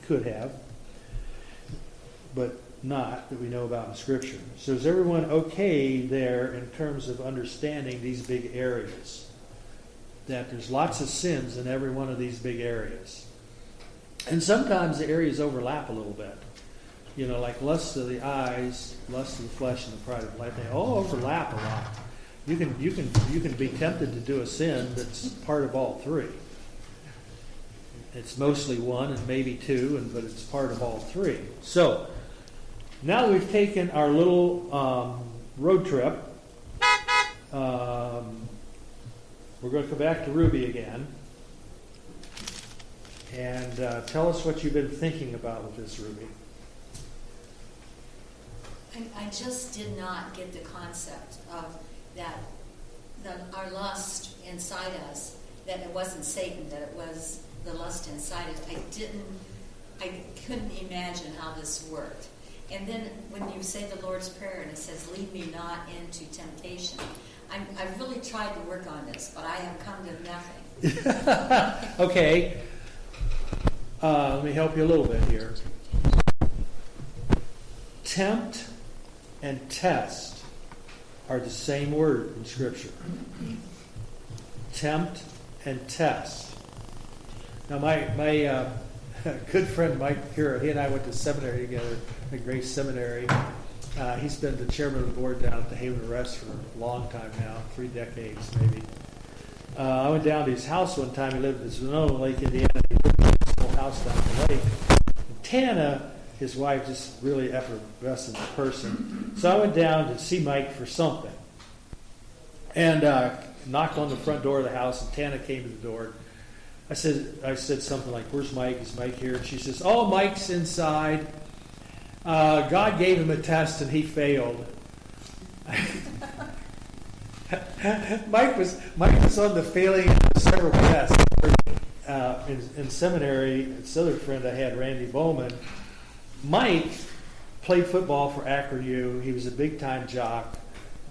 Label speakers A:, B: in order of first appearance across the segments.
A: could have, but not, that we know about in Scripture. So is everyone okay there in terms of understanding these big areas? That there's lots of sins in every one of these big areas. And sometimes the areas overlap a little bit. You know, like lust of the eyes, lust of the flesh, and the pride of life. They all overlap a lot. You can be tempted to do a sin that's part of all three. It's mostly one and maybe two, but it's part of all three. So now we've taken our little road trip. We're going to come back to Ruby again. And tell us what you've been thinking about with this, Ruby.
B: I just did not get the concept of that our lust inside us, that it wasn't Satan, that it was the lust inside us. I couldn't imagine how this worked. And then when you say the Lord's Prayer and it says, lead me not into temptation, I've really tried to work on this, but I have come to nothing.
A: Okay. Let me help you a little bit here. Tempt and test are the same word in Scripture. Tempt and test. Now, my good friend Mike Kira, he and I went to seminary together at Grace Seminary. He's been the chairman of the board down at the Haven Rest for a long time now, 3 decades maybe. I went down to his house one time. He lived in Sonoma Lake, Indiana. He lived in his little house down the lake. And Tana, his wife, just really effervescent person. So I went down to see Mike for something. And knocked on the front door of the house, and Tana came to the door. I said something like, where's Mike? Is Mike here? And she says, oh, Mike's inside. God gave him a test and he failed. Mike was on the failing of several tests. In seminary, this other friend I had, Randy Bowman, Mike played football for Akron U. He was a big-time jock,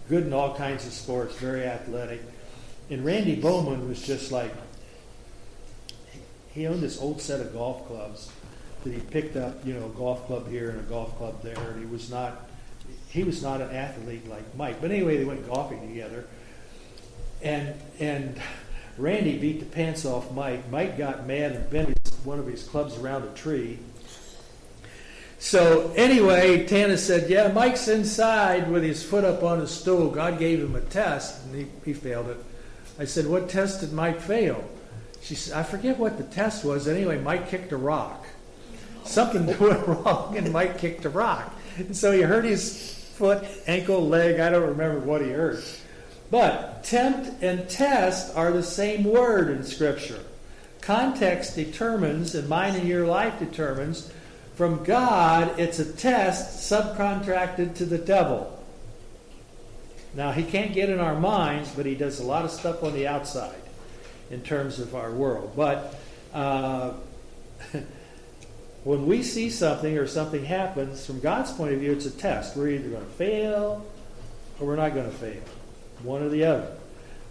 A: good in all kinds of sports, very athletic. And Randy Bowman was just like, he owned this old set of golf clubs that he picked up, a golf club here and a golf club there. And he was not an athlete like Mike. But anyway, they went golfing together. And Randy beat the pants off Mike. Mike got mad and bent one of his clubs around a tree. So anyway, Tana said, yeah, Mike's inside with his foot up on a stool. God gave him a test, and he failed it. I said, what test did Mike fail? She said, I forget what the test was. Anyway, Mike kicked a rock. Something went wrong, and Mike kicked a rock. And so he hurt his foot, ankle, leg. I don't remember what he hurt. But tempt and test are the same word in Scripture. Context determines, and mine and your life determines, from God, it's a test subcontracted to the devil. Now, he can't get in our minds, but he does a lot of stuff on the outside in terms of our world. But when we see something or something happens, from God's point of view, it's a test. We're either going to fail or we're not going to fail. One or the other.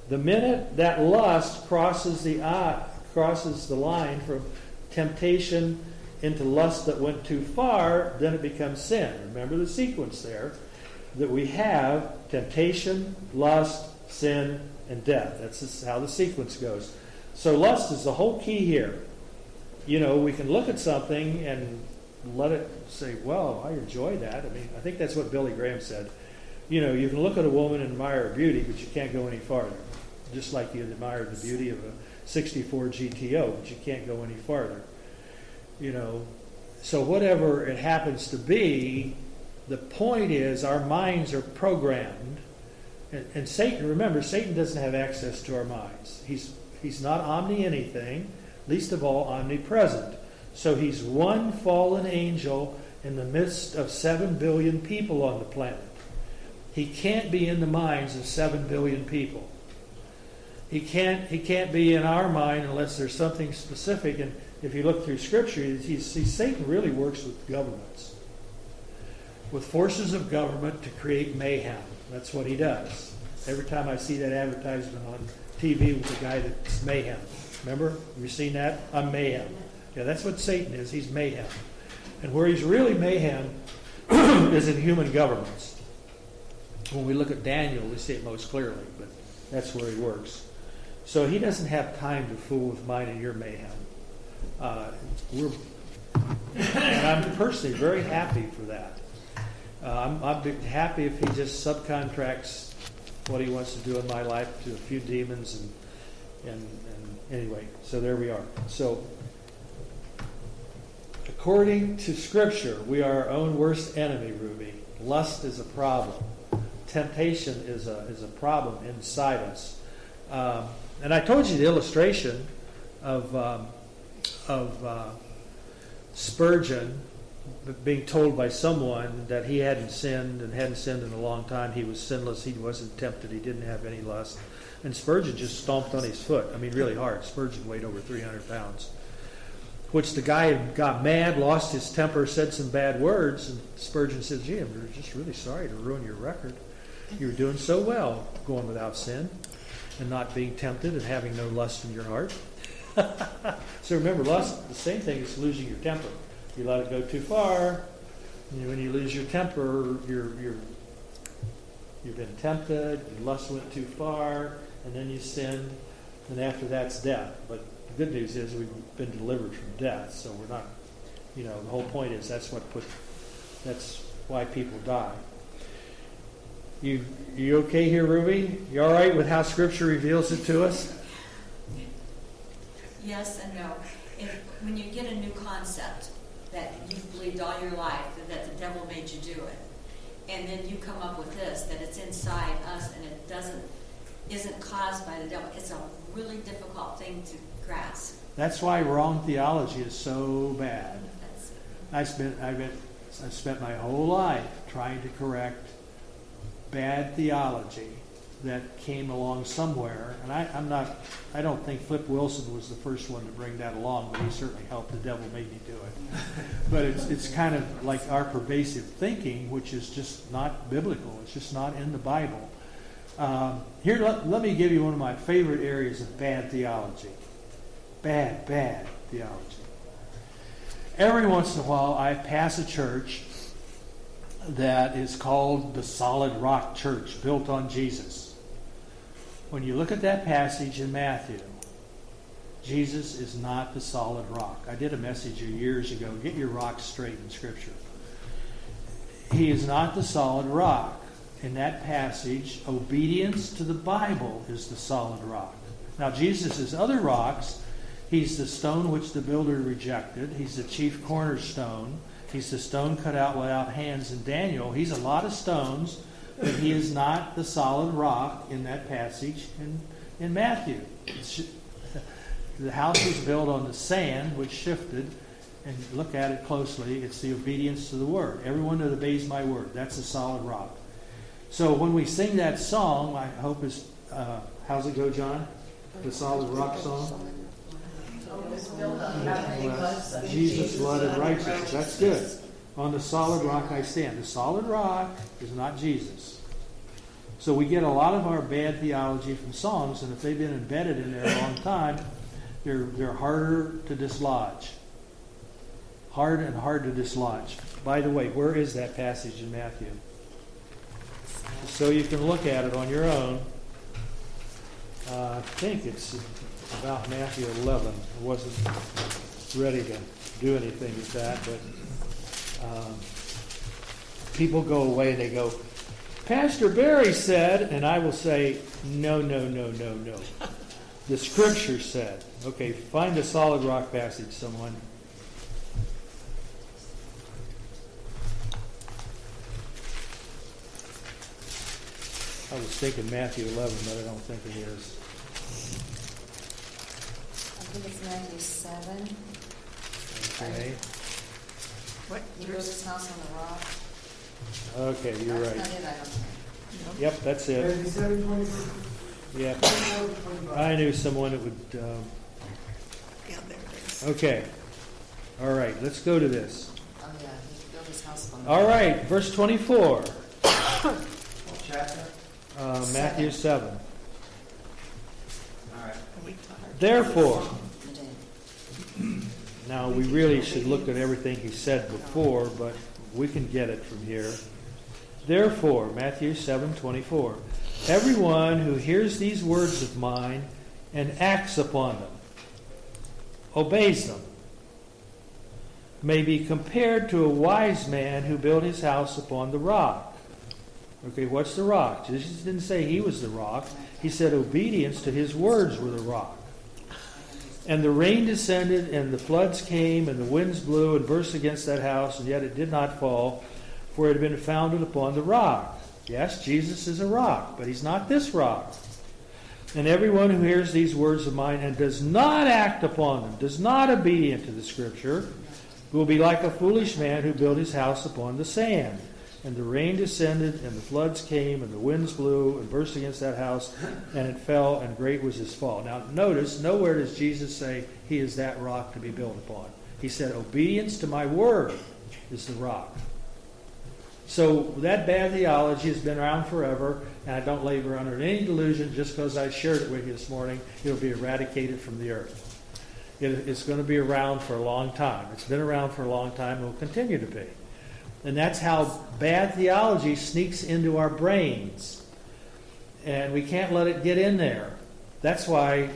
A: The minute that lust crosses the line from temptation into lust that went too far, then it becomes sin. Remember the sequence there, that we have temptation, lust, sin, and death. That's how the sequence goes. So lust is the whole key here. We can look at something and let it say, well, I enjoy that. I mean, I think that's what Billy Graham said. You can look at a woman and admire her beauty, but you can't go any farther. Just like you admire the beauty of a 64 GTO, but you can't go any farther. So whatever it happens to be, the point is our minds are programmed. And Satan, remember, Satan doesn't have access to our minds. He's not omni-anything, least of all omnipresent. So he's one fallen angel in the midst of 7 billion people on the planet. He can't be in the minds of 7 billion people. He can't be in our mind unless there's something specific. And if you look through Scripture, you see Satan really works with governments, with forces of government to create mayhem. That's what he does. Every time I see that advertisement on TV with the guy that's mayhem. Remember? Have you seen that? I'm mayhem. Yeah, that's what Satan is. He's mayhem. And where he's really mayhem is in human governments. When we look at Daniel, we see it most clearly, but that's where he works. So he doesn't have time to fool with mine and your mayhem. And I'm personally very happy for that. I'd be happy if he just subcontracts what he wants to do in my life to a few demons and anyway, so there we are. So according to Scripture, we are our own worst enemy, Ruby. Lust is a problem. Temptation is a problem inside us. And I told you the illustration of Spurgeon being told by someone that he hadn't sinned in a long time. He was sinless. He wasn't tempted. He didn't have any lust. And Spurgeon just stomped on his foot. I mean, really hard. Spurgeon weighed over 300 pounds. Which the guy got mad, lost his temper, said some bad words. And Spurgeon said, gee, I'm just really sorry to ruin your record. You were doing so well going without sin and not being tempted and having no lust in your heart. So remember, lust, the same thing as losing your temper. You let it go too far. When you lose your temper, you've been tempted. Your lust went too far, and then you sinned, and after that's death. But the good news is we've been delivered from death, so we're not. The whole point is that's why people die. You okay here, Ruby? You all right with how Scripture reveals it to us?
B: Yes and no. When you get a new concept that you've believed all your life that the devil made you do it, and then you come up with this, that it's inside us and it isn't caused by the devil, it's a really difficult thing to grasp.
A: That's why wrong theology is so bad. I spent my whole life trying to correct bad theology that came along somewhere, and I don't think Flip Wilson was the first one to bring that along, but he certainly helped. The devil made me do it. But it's kind of like our pervasive thinking, which is just not biblical. It's just not in the Bible. Here, let me give you one of my favorite areas of bad theology. Bad theology. Every once in a while, I pass a church that is called the Solid Rock Church, built on Jesus. When you look at that passage in Matthew, Jesus is not the solid rock. I did a message years ago, get your rocks straight in Scripture. He is not the solid rock. In that passage, obedience to the Bible is the solid rock. Now, Jesus is other rocks. He's the stone which the builder rejected. He's the chief cornerstone. He's the stone cut out without hands in Daniel. He's a lot of stones, but he is not the solid rock in that passage in Matthew. The house was built on the sand, which shifted, and look at it closely. It's the obedience to the word. Everyone that obeys my word, that's a solid rock. So when we sing that song, I hope is, how's it go, John? The solid rock song? Jesus, blood, and righteousness. That's good. On the solid rock I stand. The solid rock is not Jesus. So we get a lot of our bad theology from songs, and if they've been embedded in there a long time, they're harder to dislodge. Hard to dislodge. By the way, where is that passage in Matthew? So you can look at it on your own. I think it's about Matthew 11. I wasn't ready to do anything with that, but people go away and they go, Pastor Barry said, and I will say, no. The Scripture said. Okay, find the solid rock passage, someone. I was thinking Matthew 11, but I don't think it is.
C: I think it's Matthew 7.
A: Okay.
C: What? He built his house on the rock.
A: Okay, you're
C: That's
A: right.
C: not it, I don't think.
A: Yep, that's it.
D: Matthew 7, 24.
A: Yeah,
D: 24 to 25.
A: I knew someone that would.
C: Yeah, there it is.
A: Okay. All right, let's go to this.
C: Oh, yeah, he built his house on the
A: All
C: rock.
A: right, verse 24,
D: What chapter?
A: Matthew 7.
D: All right.
A: Therefore,
C: The day.
A: Now, we really should look at everything he said before, but we can get it from here. Therefore, Matthew 7:24, everyone who hears these words of mine and acts upon them, obeys them, may be compared to a wise man who built his house upon the rock. Okay, what's the rock? Jesus didn't say he was the rock. He said obedience to his words were the rock. And the rain descended, and the floods came, and the winds blew and burst against that house, and yet it did not fall, for it had been founded upon the rock. Yes, Jesus is a rock, but he's not this rock. And everyone who hears these words of mine and does not act upon them, does not obedient to the Scripture, will be like a foolish man who built his house upon the sand. And the rain descended, and the floods came, and the winds blew and burst against that house, and it fell, and great was its fall. Now notice, nowhere does Jesus say he is that rock to be built upon. He said, obedience to my word is the rock. So that bad theology has been around forever, and I don't labor under any delusion just because I shared it with you this morning. It'll be eradicated from the earth. It's going to be around for a long time. It's been around for a long time and will continue to be. And that's how bad theology sneaks into our brains. And we can't let it get in there. That's why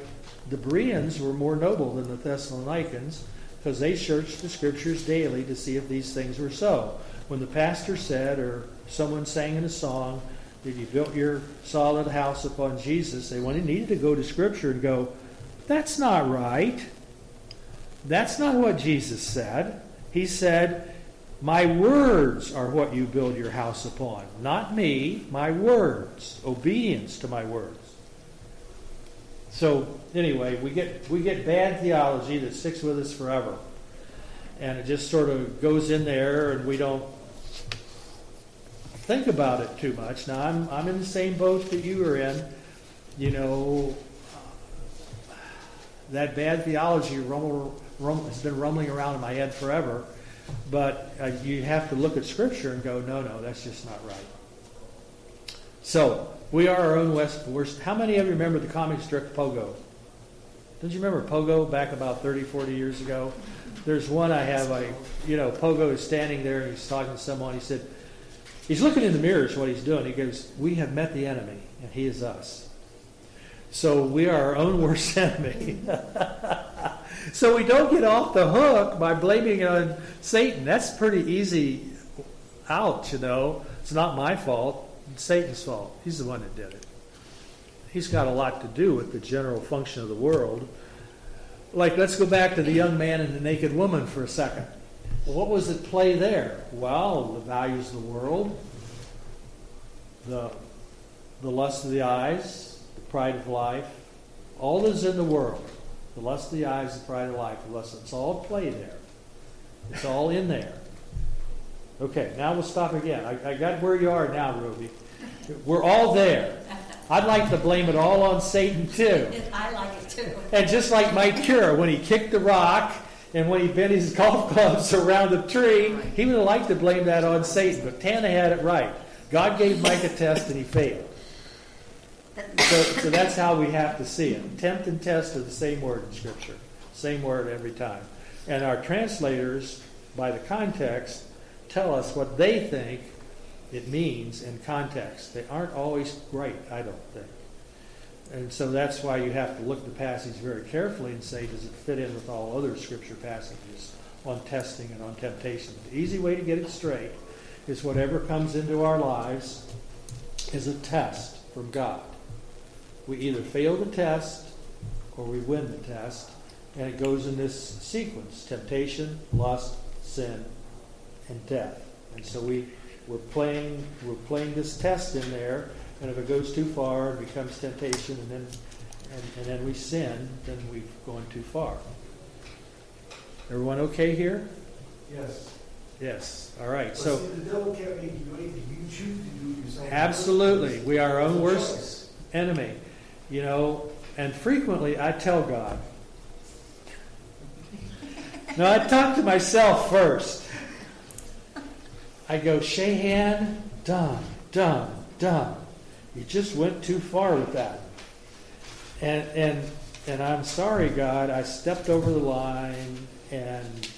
A: the Bereans were more noble than the Thessalonians, because they searched the Scriptures daily to see if these things were so. When the pastor said, or someone sang in a song, that you built your solid house upon Jesus, they needed to go to Scripture and go, that's not right. That's not what Jesus said. He said, my words are what you build your house upon. Not me, my words. Obedience to my words. So, anyway, we get bad theology that sticks with us forever. And it just sort of goes in there and we don't think about it too much. Now, I'm in the same boat that you are in. You know, that bad theology has been rumbling around in my head forever. But you have to look at Scripture and go, no, that's just not right. So, we are our own worst. How many of you remember the comic strip Pogo? Don't you remember Pogo back about 30, 40 years ago? There's one I have, Pogo is standing there and he's talking to someone. He said, he's looking in the mirror is what he's doing. He goes, we have met the enemy and he is us. So we are our own worst enemy. So we don't get off the hook by blaming it on Satan. That's pretty easy out, It's not my fault. It's Satan's fault. He's the one that did it. He's got a lot to do with the general function of the world. Like, let's go back to the young man and the naked woman for a second. Well, what was at play there? Well, the values of the world, the lust of the eyes, the pride of life, all is in the world. The lust of the eyes, the pride of life, the lust. It's all at play there. It's all in there. Okay, now we'll stop again. I got where you are now, Ruby. We're all there. I'd like to blame it all on Satan too.
B: I like it too.
A: And just like Mike Cure, when he kicked the rock and when he bent his golf clubs around the tree, he would have liked to blame that on Satan. But Tana had it right. God gave Mike a test and he failed. So that's how we have to see it. Tempt and test are the same word in Scripture. Same word every time. And our translators, by the context, tell us what they think it means in context. They aren't always right, I don't think. And so that's why you have to look at the passage very carefully and say, does it fit in with all other Scripture passages on testing and on temptation? The easy way to get it straight is whatever comes into our lives is a test from God. We either fail the test or we win the test, and it goes in this sequence: temptation, lust, sin, and death. And so we're playing this test in there, and if it goes too far, it becomes temptation, and then we sin, then we've gone too far. Everyone okay here?
D: Yes.
A: Yes. All right.
D: But
A: So
D: see, the devil can't make you do anything. You choose to do it yourself.
A: absolutely, we are our own
D: It's a
A: worst
D: choice.
A: enemy. And frequently I tell God. Now, I talk to myself first. I go, Shahan, done. You just went too far with that. And I'm sorry, God, I stepped over the line, and